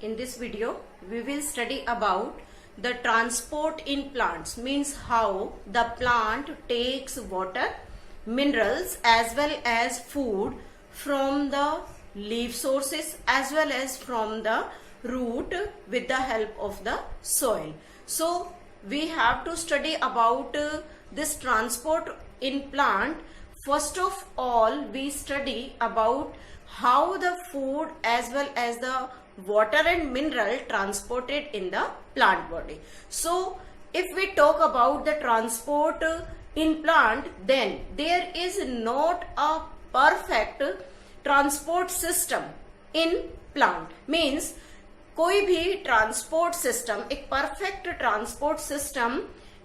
In this video, we will study about the transport in plants, means how the plant takes water, minerals as well as food from the leaf sources as well as from the root with the help of the soil. So we have to study about this transport in plant. First of all, we study about how the food as well as the water and mineral transported in the plant body. So if we talk about the transport in plant, then there is not a perfect transport system in plant. Means कोई भी transport system, एक perfect transport system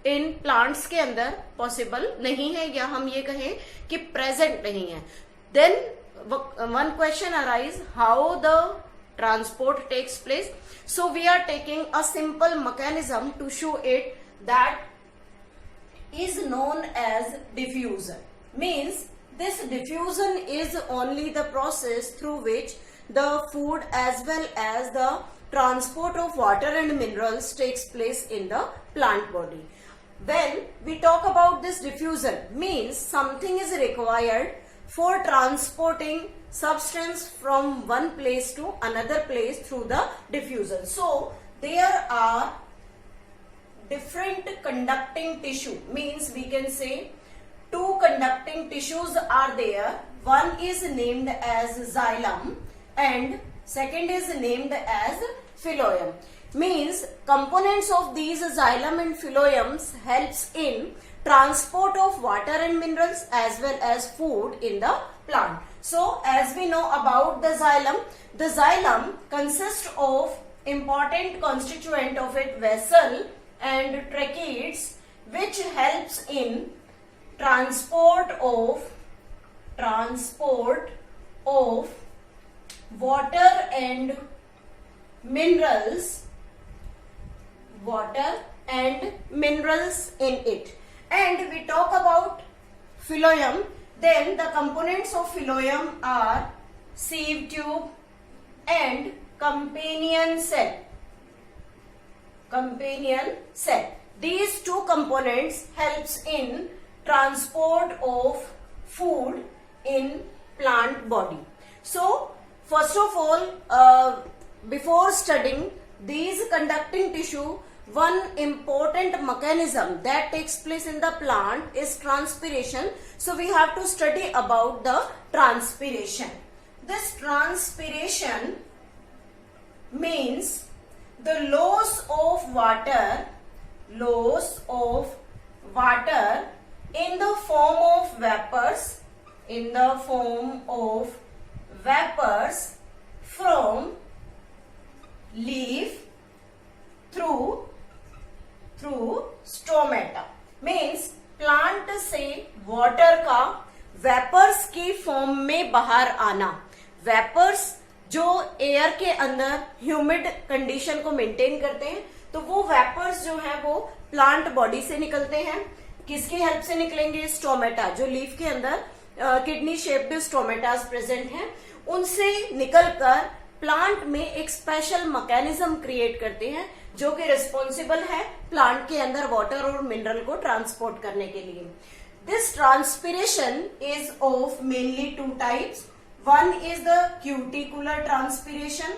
in plants के अंदर possible नहीं है, या हम ये कहें कि प्रेजेंट नहीं है. Then one question arise, how the transport takes place. So we are taking a simple mechanism to show it, that is known as diffusion. Means this diffusion is only the process through which the food as well as the transport of water and minerals takes place in the plant body. When we talk about this diffusion, means something is required for transporting substance from one place to another place through the diffusion. So there are different conducting tissue, means we can say two conducting tissues are there. One is named as xylem and second is named as phloem. Means components of these xylem and phloems helps in transport of water and minerals as well as food in the plant. So as we know about the xylem consists of important constituent of its vessel and tracheids, which helps in transport of water and minerals in it. And we talk about phloem, then the components of phloem are sieve tube and companion cell. These two components helps in transport of food in plant body. So first of all, before studying these conducting tissue, one important mechanism that takes place in the plant is transpiration. So we have to study about the transpiration. This transpiration means the loss of water in the form of vapors from leaf through stomata. Means plant से water का vapours की form में बाहर आना. Vapours जो air के अंदर humid condition को मेंटेन करते हैं, तो वो वेपर्स जो है वो प्लांट बॉडी से निकलते हैं. किसकी हेल्प से निकलेंगे? स्टोमेटा, जो लीफ के अंदर किडनी शेप्ड स्टोमेटास प्रेजेंट हैं, उनसे निकलकर प्लांट में एक स्पेशल मैकेनिज्म क्रिएट करते हैं जो कि रिस्पॉन्सिबल है प्लांट के अंदर वाटर और मिनरल को ट्रांसपोर्ट करने के लिए. This transpiration is of mainly two types. One is the cuticular transpiration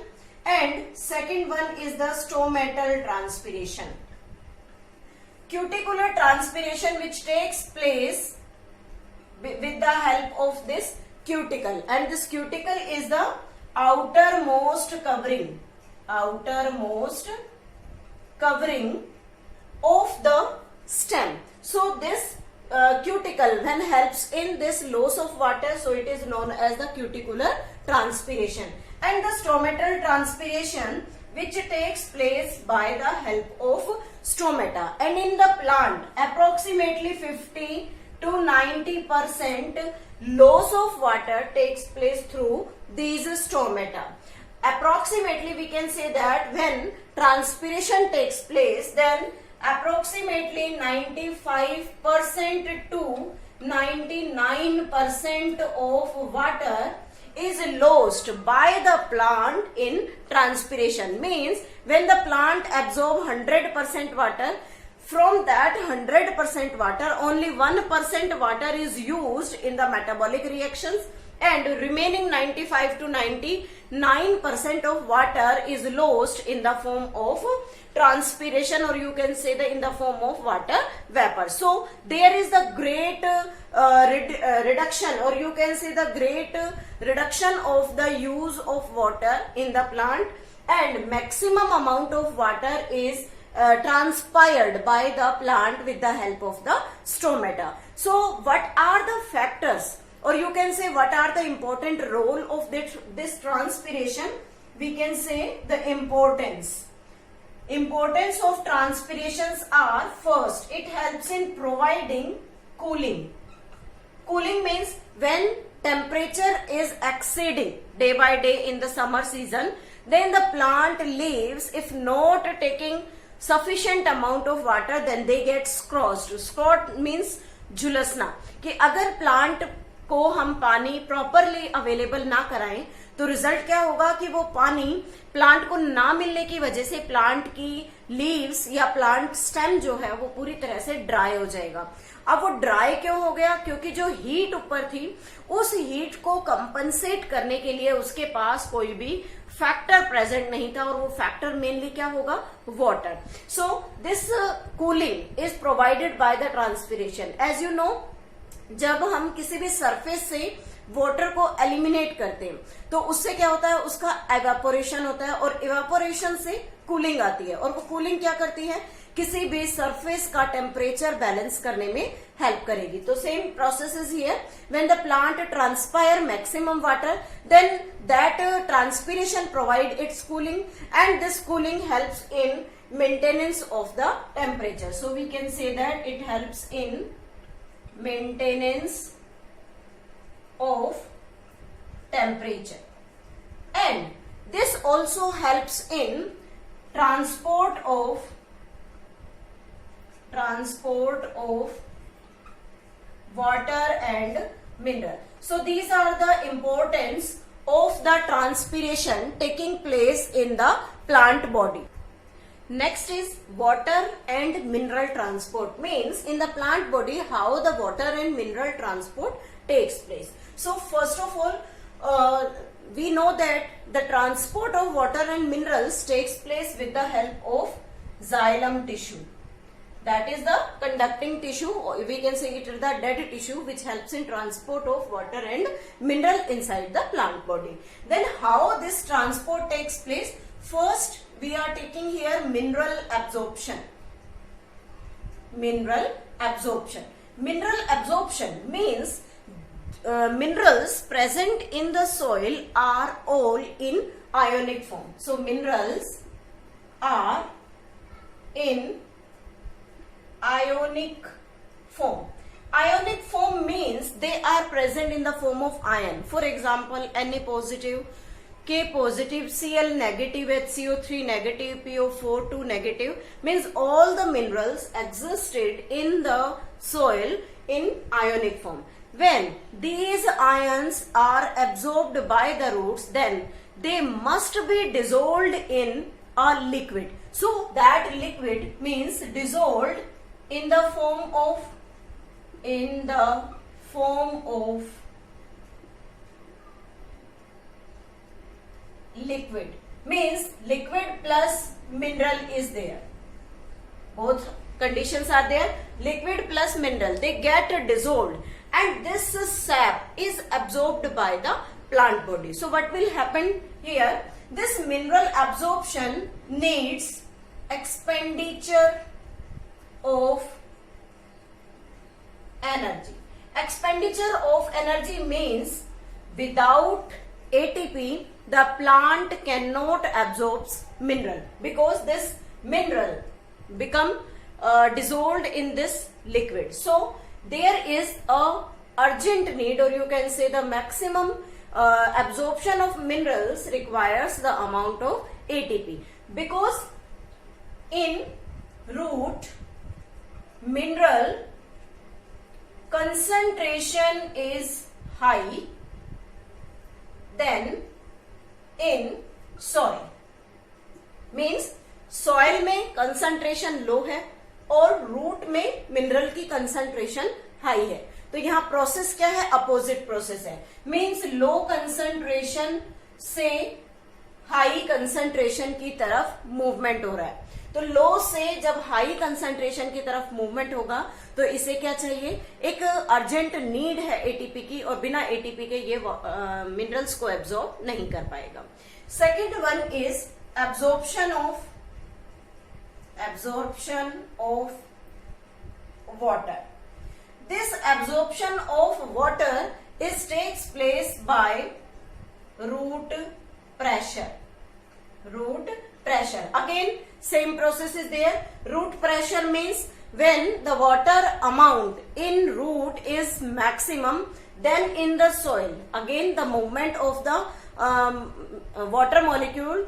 and second one is the stomatal transpiration. Cuticular transpiration, which takes place with the help of this cuticle, and this cuticle is the outermost covering of the stem. So this cuticle when helps in this loss of water, so it is known as the cuticular transpiration. And the stomatal transpiration, which takes place by the help of stomata. And in the plant, approximately 50 to 90% loss of water takes place through these stomata. Approximately we can say that when transpiration takes place, then approximately 95% to 99% of water is lost by the plant in transpiration. Means when the plant absorb 100% water, from that 100% water, only 1% water is used in the metabolic reactions, and remaining 95 to 99% of water is lost in the form of transpiration, or you can say in the form of water vapor. So there is the great reduction, or you can say the great reduction of the use of water in the plant, and maximum amount of water is transpired by the plant with the help of the stomata. So what are the factors, or you can say what are the important role of this transpiration? We can say the importance of transpirations are: first, it helps in providing cooling. Cooling means when temperature is exceeding day by day in the summer season, then the plant leaves, if not taking sufficient amount of water, then they get scrotched. Scrot means झुलसना, कि अगर plant को हम पानी properly available ना कराएं तो result क्या होगा कि वो पानी प्लांट को ना मिलने की वजह से प्लांट की लीव्स या प्लांट स्टेम जो है वो पूरी तरह से ड्राई हो जाएगा। अब वो ड्राई क्यों हो गया? क्योंकि जो हीट ऊपर थी उस हीट को कंपनसेट करने के लिए उसके पास कोई भी फैक्टर प्रेजेंट नहीं था, और वो फैक्टर मेनली क्या होगा? Water. So this cooling is provided by the transpiration. As you know, जब हम किसी भी सरफेस से वाटर को एलिमिनेट करते हैं तो उससे क्या होता है? उसका एवापोरेशन होता है, और एवापोरेशन से कूलिंग आती है, और वो कूलिंग क्या करती है? किसी भी सरफेस का टेम्परेचर बैलेंस करने में हेल्प करेगी। तो same process is here. When the plant transpire maximum water, then that transpiration provide its cooling, and this cooling helps in maintenance of the temperature. So we can say that it helps in maintenance of temperature, and this also helps in transport of water and mineral. So these are the importance of the transpiration taking place in the plant body. Next is water and mineral transport. Means in the plant body how the water and mineral transport takes place. So first of all, we know that the transport of water and minerals takes place with the help of xylem tissue. That is the conducting tissue, or we can say it is the dead tissue, which helps in transport of water and mineral inside the plant body. Then how this transport takes place? First, we are taking here mineral absorption. Mineral absorption. Mineral absorption means minerals present in the soil are all in ionic form. So minerals are in ionic form. Ionic form means they are present in the form of ion. For example, Na positive, K positive, Cl negative, HCO3 negative, PO4 2 negative, means all the minerals existed in the soil in ionic form. When these ions are absorbed by the roots, then they must be dissolved in a liquid. So that liquid means dissolved in the form of liquid. Means liquid plus mineral is there. Both conditions are there. Liquid plus mineral, they get dissolved, and this sap is absorbed by the plant body. So what will happen here? This mineral absorption needs expenditure of energy. Expenditure of energy means without ATP the plant cannot absorb mineral, because this mineral become dissolved in this liquid. So there is a urgent need, or you can say the maximum absorption of minerals requires the amount of ATP, because in root mineral concentration is high than in soil. Means soil में concentration लो है और root में mineral की concentration high है. तो यहाँ process क्या है? अपोजिट प्रोसेस है. मीन्स लो कंसंट्रेशन से हाई कंसंट्रेशन की तरफ मूवमेंट हो रहा है. तो लो से जब हाई कंसंट्रेशन की तरफ मूवमेंट होगा तो इसे क्या चाहिए? एक अर्जेंट नीड है एटीपी की, और बिना एटीपी के ये मिनरल्स को एब्जॉर्ब नहीं कर पाएगा. Second one is absorption of water. This absorption of water takes place by root pressure. Again same process is there. Root pressure means when the water amount in root is maximum than in the soil. Again the movement of the water molecule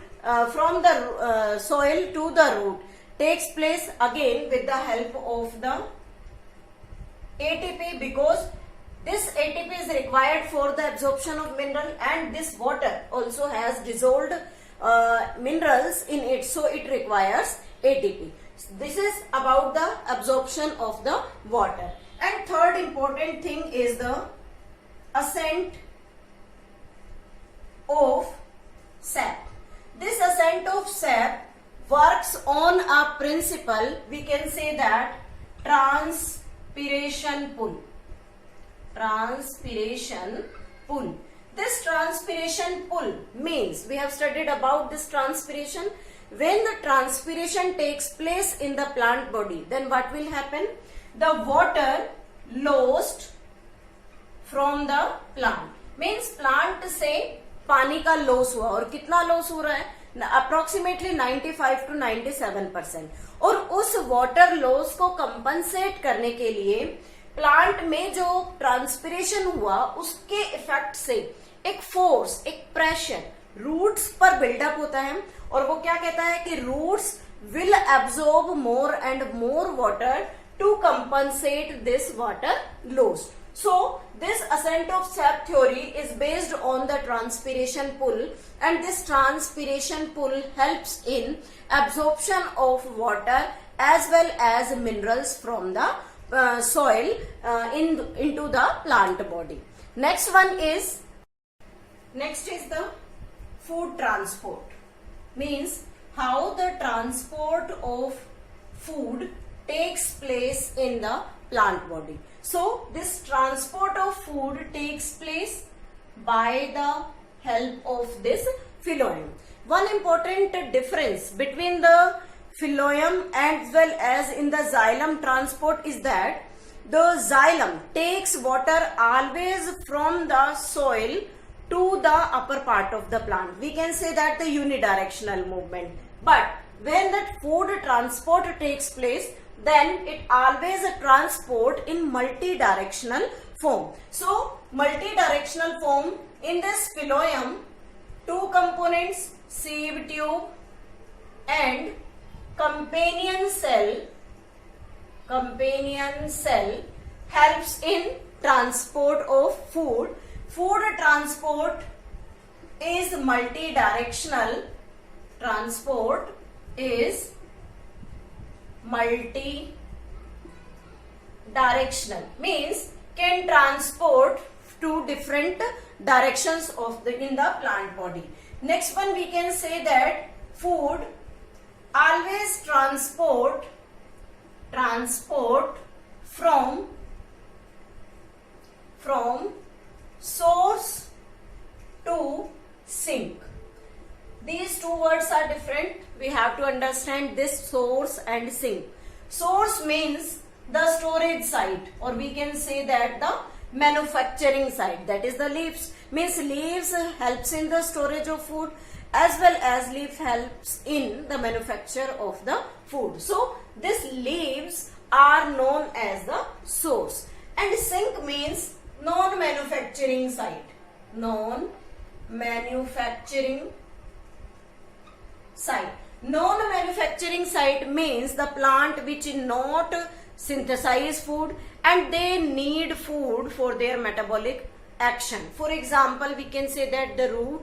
from the soil to the root takes place again with the help of the ATP, because this ATP is required for the absorption of mineral, and this water also has dissolved minerals in it, so it requires ATP. This is about the absorption of the water. And third important thing is the ascent of sap. This ascent of sap works on a principle, we can say that transpiration pull. This transpiration pull means, we have studied about this transpiration. When the transpiration takes place in the plant body, then what will happen? The water lost from the plant. Means plant से पानी का loss हुआ, और कितना loss हो रहा है? Approximately 95 to 97%. और उस वाटर लॉस को कंपनसेट करने के लिए प्लांट में जो ट्रांसपिरेशन हुआ उसके इफेक्ट से एक फोर्स, एक प्रेशर रूट्स पर बिल्डअप होता है, और वो क्या कहता है कि roots will absorb more and more water to compensate this water loss. So this ascent of sap theory is based on the transpiration pull, and this transpiration pull helps in absorption of water as well as minerals from the soil into the plant body. Next is the food transport. Means how the transport of food takes place in the plant body. So this transport of food takes place by the help of this phloem. One important difference between the phloem as well as in the xylem transport is that the xylem takes water always from the soil to the upper part of the plant. We can say that the unidirectional movement. But when that food transport takes place, then it always transport in multi-directional form. So multi-directional form, in this phloem, two components, sieve tube and companion cell helps in transport of food. Food transport is multi-directional. Means can transport to different directions of in the plant body. Next one, we can say that food always transport from source to sink. These two words are different. We have to understand this source and sink. Source means the storage site, or we can say that the manufacturing site, that is the leaves. Means leaves helps in the storage of food as well as leaf helps in the manufacture of the food. So these leaves are known as the source. And sink means non-manufacturing site. Non-manufacturing site means the plant which not synthesize food and they need food for their metabolic action. For example, we can say that the root,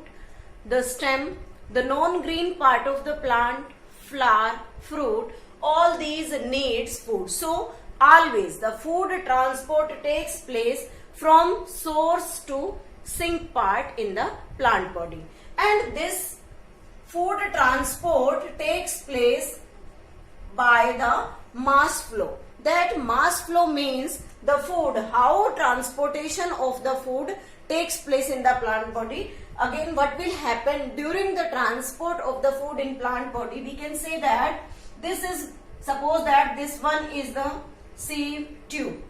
the stem, the non-green part of the plant, flower, fruit, all these needs food. So always the food transport takes place from source to sink part in the plant body, and this food transport takes place by the mass flow. That mass flow means the food, how transportation of the food takes place in the plant body. Again, what will happen during the transport of the food in plant body? We can say that this is, suppose that this one is the sieve tube.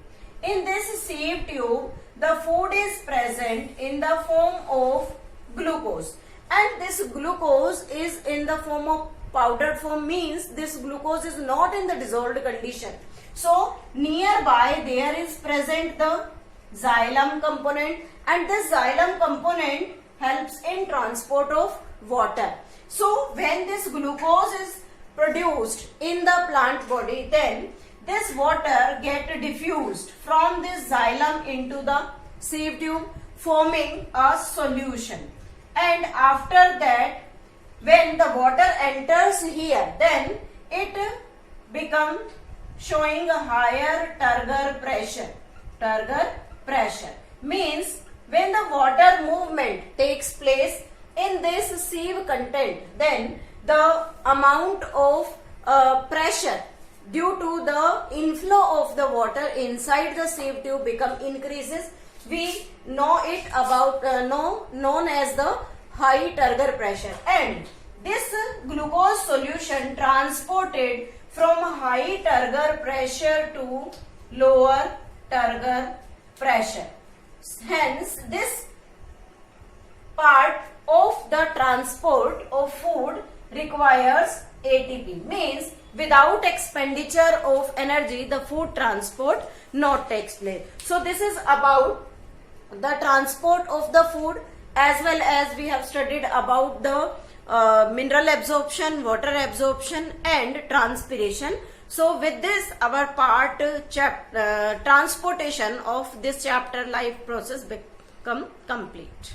In this sieve tube, the food is present in the form of glucose, and this glucose is in the form of powdered form, means this glucose is not in the dissolved condition. So nearby there is present the xylem component, and this xylem component helps in transport of water. So when this glucose is produced in the plant body, then this water get diffused from this xylem into the sieve tube, forming a solution. And after that, when the water enters here, then it become showing a higher turgor pressure. Turgor pressure means when the water movement takes place in this sieve content, then the amount of pressure due to the inflow of the water inside the sieve tube become increases. We know it about known as the high turgor pressure, and this glucose solution transported from high turgor pressure to lower turgor pressure. Hence, this part of the transport of food requires ATP, means without expenditure of energy the food transport not takes place. So this is about the transport of the food, as well as we have studied about the mineral absorption, water absorption and transpiration. So with this our part transportation of this chapter life process become complete.